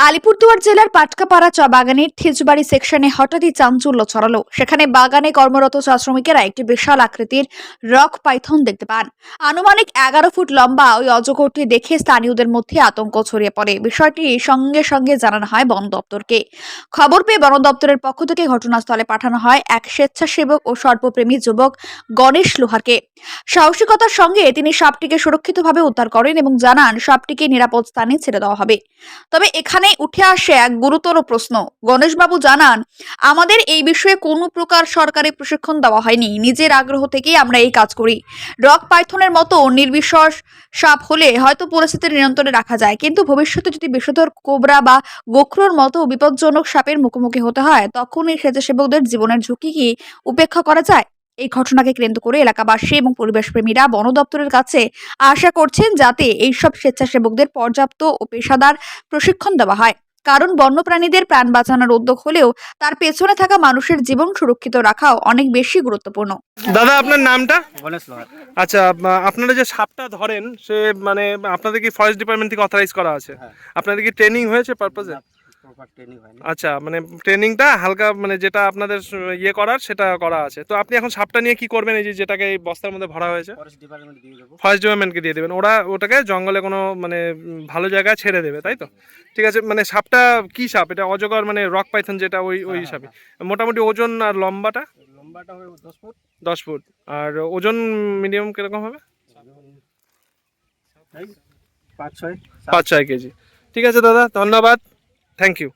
আলিপুরদুয়ার জেলার পাটকাপাড়া চা বাগানের থেজবাড়ি সেকশনে হঠাৎই চাঞ্চল্য ছড়ালো। সেখানে বাগানে কর্মরত চা শ্রমিকেরা একটি বিশাল আকৃতির রক পাইথন দেখতে পান। আনুমানিক 11 ফুট লম্বা ওই অজগরটি দেখে স্থানীয়দের মধ্যে আতঙ্ক ছড়িয়ে পড়ে। বিষয়টি সঙ্গে সঙ্গে জানানো হয় বন দপ্তরকে। খবর পেয়ে বন দপ্তরের পক্ষ থেকে ঘটনাস্থলে পাঠানো হয় এক স্বেচ্ছাসেবক ও সর্পপ্রেমী যুবক গণেশ লোহারকে। সাহসিকতার সঙ্গে তিনি সাপটিকে সুরক্ষিতভাবে উদ্ধার করেন এবং জানান সাপটিকে নিরাপদ স্থানে ছেড়ে দেওয়া হবে। তবে এখানে উঠে আসে এক গুরুতর প্রশ্ন। গণেশবাবু জানান, আমাদের এই বিষয়ে কোনো প্রকার সরকারি প্রশিক্ষণ দেওয়া হয়নি, নিজের আগ্রহ থেকেই আমরা এই কাজ করি। রক পাইথনের মতো নির্বিশ্বাস সাপ হলে হয়তো পরিস্থিতির নিয়ন্ত্রণে রাখা যায়, কিন্তু ভবিষ্যতে যদি বিষধর কোবরা বা গোখরোর মতো বিপজ্জনক সাপের মুখোমুখি হতে হয়, তখন এই স্বেচ্ছাসেবকদের জীবনের ঝুঁকি কি উপেক্ষা করা যায়? এই ঘটনাকে কেন্দ্র করে এলাকাবাসী এবং পরিবেশপ্রেমীরা বন দপ্তরের কাছে আশা করছেন যাতে এইসব স্বেচ্ছাসেবকদের পর্যাপ্ত ও পেশাদার প্রশিক্ষণ দেওয়া হয়। কারণ বন্যপ্রাণীদের প্রাণ বাঁচানোর উদ্যোগ হলেও তার পেছনে থাকা মানুষের জীবন সুরক্ষিত রাখাও অনেক বেশি গুরুত্বপূর্ণ। দাদা আপনার নামটা? গণেশ লোহার। আচ্ছা, আপনারা যে সাপটা ধরেন সে মানে আপনাদের কি ফরেস্ট ডিপার্টমেন্ট থেকে অথরাইজ করা আছে? হ্যাঁ। আপনাদের কি ট্রেনিং হয়েছে পারপাজে? প্রপার ট্রেনিং হয়নি। আচ্ছা, মানে ট্রেনিংটা হালকা মানে যেটা আপনাদের ইয়ে করার সেটা করা আছে। তো আপনি এখন সাপটা নিয়ে কি করবেন, এই যে যেটাকে এই বস্তার মধ্যে ভরা হয়েছে? ফরেস্ট ডিপার্টমেন্ট দিয়ে দেবো। ফরেস্ট ডিপার্টমেন্টকে দিয়ে দেবেন, ওরা ওটাকে জঙ্গলে কোনো মানে ভালো জায়গায় ছেড়ে দেবে, তাই তো? ঠিক আছে, মানে সাপটা কি সাপ এটা? অজগর মানে রক পাইথন যেটা ওই হ্যাঁ, সাপে। মোটামুটি ওজন আর লম্বাটা? লম্বাটা হবে 10 ফুট। 10 ফুট। আর ওজন মিনিমাম কিরকম হবে? এই 5-6 5-6 কেজি। ঠিক আছে দাদা, ধন্যবাদ, থ্যাংক ইউ।